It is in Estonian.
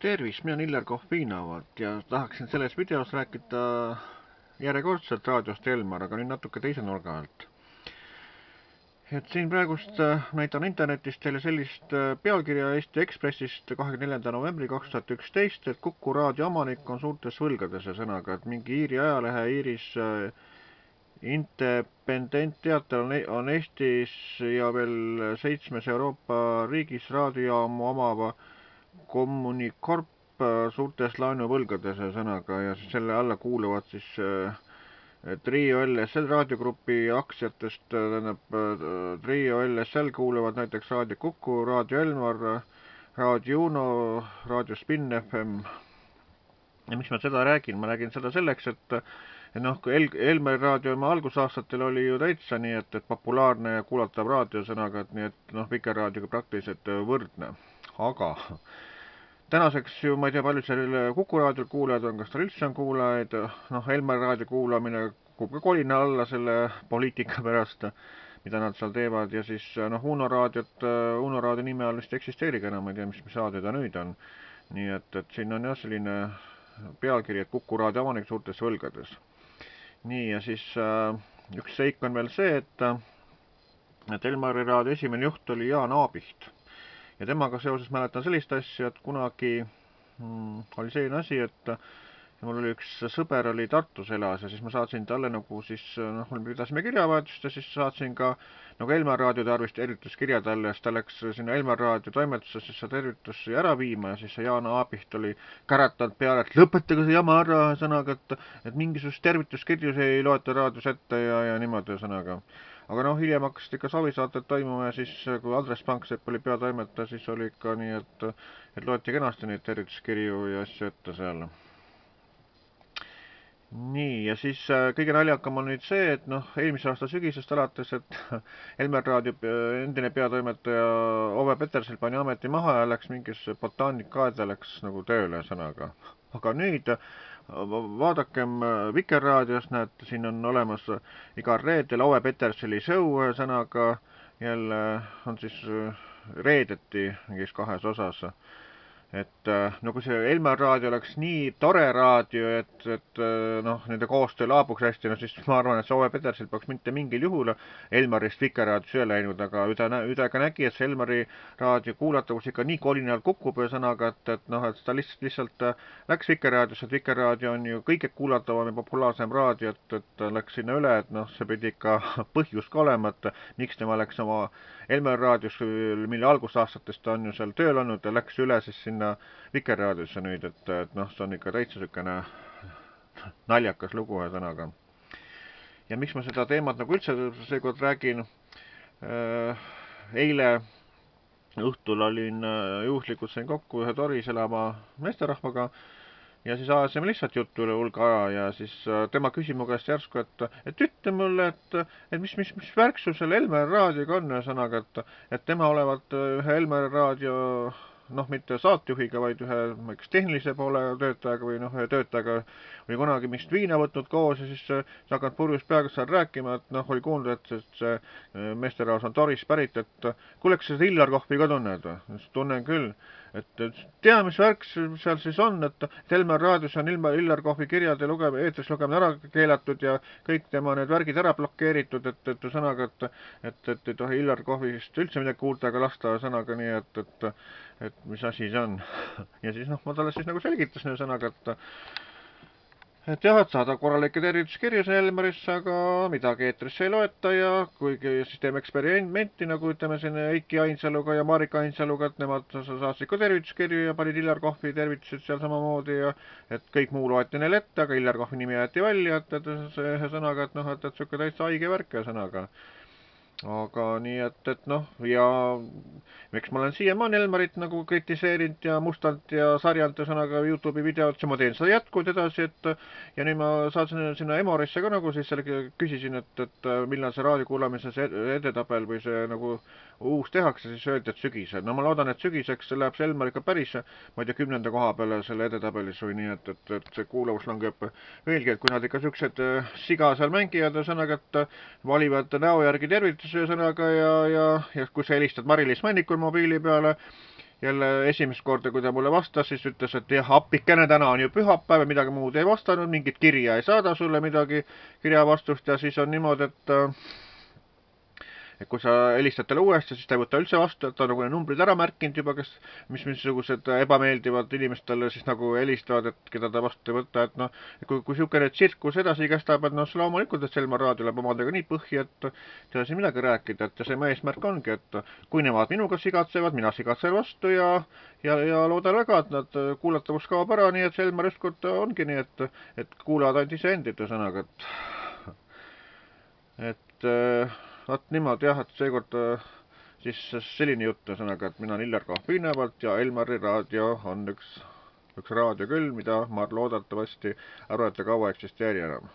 Tervist, mina olen Illar Kohvinovat ja tahaksin selles videos rääkida järjekordselt raadiost Elmar, aga nüüd natuke teise nurga alt. Et siin praegust näitan internetist teile sellist pealkirja Eesti Ekspressist 24. novembri 2011, et Kuku raadio omanik on suurtes võlgades ja sõnaga, et mingi Iiri ajalehe Iiris Independent teater on Eestis ja veel 7 Euroopa riigis raadiojaamu omava Communicorp suurtes laenuvõlgades ja sõnaga ja selle alla kuuluvad siis Trio LSL raadiogrupi aktsiatest, Trio LSL kuuluvad näiteks Raadio Kuku, Raadio Elmar, Raadio Uno, Raadio Spin FM. Ja miks ma seda räägin? Ma räägin seda selleks, et kui Elmari raadio oma algusaastatel oli ju täitsa nii, et populaarne ja kuulatav raadiosõnaga, et nii, et Vikerraadioga praktiliselt võrdne. Aga tänaseks ju ma ei tea, palju seal Kuku raadiol kuulajad on, kas tal üldse on kuulajaid, Elmari raadio kuulamine kukub ka kolina alla selle poliitika pärast, mida nad seal teevad, ja siis Uno raadio nime all vist eksisteerigi enam, ma ei tea, mis raadio ta nüüd on. Nii et siin on jah selline pealkiri, et Kuku raadio omanik suurtes võlgades. Nii, ja siis üks seik on veel see, et Elmari raadio esimene juht oli Jaan Aabiht. Ja temaga seoses mäletan sellist asja, et kunagi oli selline asi, et mul oli üks sõber oli Tartus elas ja siis ma saatsin talle pidasime kirjavahetust ja siis saatsin ka Elmar raadio tervituskirja talle ja siis ta läks sinna Elmar raadio toimetusse siis seda tervitusi ära viima ja siis Jaan Aabiht oli käratanud peale, et lõpetage see jama ära sõnaga, et mingisugust tervituskirju see ei loeta raadios ette ja niimoodi sõnaga. Aga hiljem hakkasid ikka savisaated toimuma ja siis, kui Andres Panksepp oli peatoimetaja, siis oli ikka nii, et loeti kenasti neid tervituskirju ja asju ette seal. Nii, ja siis kõige naljakam on nüüd see, et eelmise aasta sügisest alates, et Elmar raadio endine peatoimetaja Ove Petersel pani ameti maha ja läks mingis botaanikaaeda läks tööle sõnaga. Aga nüüd vaadakem Vikerraadios, näete, siin on olemas igal reedel Ove Peterseli show sõnaga, jälle on siis reedeti mingis 2 osas. Et kui see Elmar raadio oleks nii tore raadio, et nende koostöö laabuks hästi, siis ma arvan, et see Ove Petersel peaks mitte mingil juhul Elmarist Vikerraadios üle läinud, aga üdega nägi, et see Elmari raadio kuulatavus ikka nii kolinal kukub ja sõnaga, et ta lihtsalt läks Vikerraadiosse, et Vikerraadio on ju kõige kuulatavam ja populaarsem raadio, et läks sinna üle, et see pidi ikka põhjus ka olema, et miks tema läks oma Elmari raadios, mille algusaastatest on ju seal tööl olnud ja läks üle siis sinna Vikerraadiosse nüüd, et see on ikka täitsa sükene naljakas lugu ja sõnaga. Ja miks ma seda teemat üldse seekord räägin, eile õhtul olin juhuslikult sain kokku ühe Toris elama meesterahvaga ja siis ajasime lihtsalt juttu üle hulga aja ja siis tema küsis mu käest järsku, et ütle mulle, et mis värk sul selle Elmari raadioga on sõnaga, et tema olevat ühe Elmari raadio mitte saatejuhiga, vaid ühe tehnilise poole töötajaga või ühe töötajaga oli kunagi mingit viina võtnud koos ja siis hakanud purjus peaga seal rääkima, et oli kuulnud, et see meesterahvas on Toris pärit, et kuule, kas sa Illar Kohvi ka tunned? Tunnen küll, et tea, mis värk seal siis on, et Elmar raadios on Illar Kohvi kirjade eetris lugemine ära keelatud ja kõik tema need värgid ära blokeeritud, et sõnaga, et ei tohi Illar Kohvist üldse midagi kuulda, aga lasta sõnaga nii, et mis asi see on. Ja siis ma talle siis selgitasin sõnaga, et jah, et saada korralikke tervituskirju siin Elmarisse, aga midagi eetrisse ei loeta ja kuigi siis teeme eksperimenti, ütleme siin Eiki Ainsaluga ja Marika Ainsaluga, et nemad saatsid ka tervituskirju ja panid Illar Kohvi tervitused seal samamoodi ja et kõik muu loeti neile ette, aga Illar Kohvi nimi jäeti välja, et see sõnaga, et siuke täitsa haige värk ja sõnaga. Aga nii, et ja miks ma olen siiamaani Elmarit kritiseerinud ja mustanud ja sarjanud ja sõnaga YouTube'i videot, siis ma teen seda jätkud edasi, ja nüüd ma saatsin sinna Emorisse ka siis selle küsisin, et millal see raadiokuulamise edetabel või see uus tehakse, siis öeldi, et sügisel. Ma loodan, et sügiseks läheb see Elmar ikka päris, ma ei tea, 10. koha peale selle edetabelis või nii, et see kuulavus langeb veelgi, et kui nad ikka siuksed siga seal mängivad ja sõnaga, et valivad näo järgi tervituse sõnaga ja kui sa helistad Mari-Liis Männikul mobiili peale jälle esimest korda, kui ta mulle vastas, siis ütles, et jah, appikene, täna on ju pühapäev ja midagi muud ei vastanud, mingit kirja ei saada sulle midagi, kirjavastust, ja siis on niimoodi, et kui sa helistad talle uuesti, siis ta ei võta üldse vastu, et ta on nagu need numbrid ära märkinud juba, kes, missugused ebameeldivad inimesed talle siis nagu helistavad, et keda ta vastu ei võta, et noh, kui niisugune tsirkus edasi kestab, et noh, loomulikult, et Selma Raadio läheb omadega nii põhja, et ei ole siin midagi rääkida, et see mu eesmärk ongi, et kui nemad minuga sigatsevad, mina sigatsen vastu ja loodan väga, et nad kuulatavus kaob ära, nii et Selma ükskord ongi nii, et kuulavad ainult iseendid, ühesõnaga, et vot niimoodi jah, et seekord siis selline jutt, ühesõnaga, et mina olen Illar Kahvinevalt ja Elmari raadio on üks raadio küll, mida ma loodetavasti arvata kaua eksisteeri enam.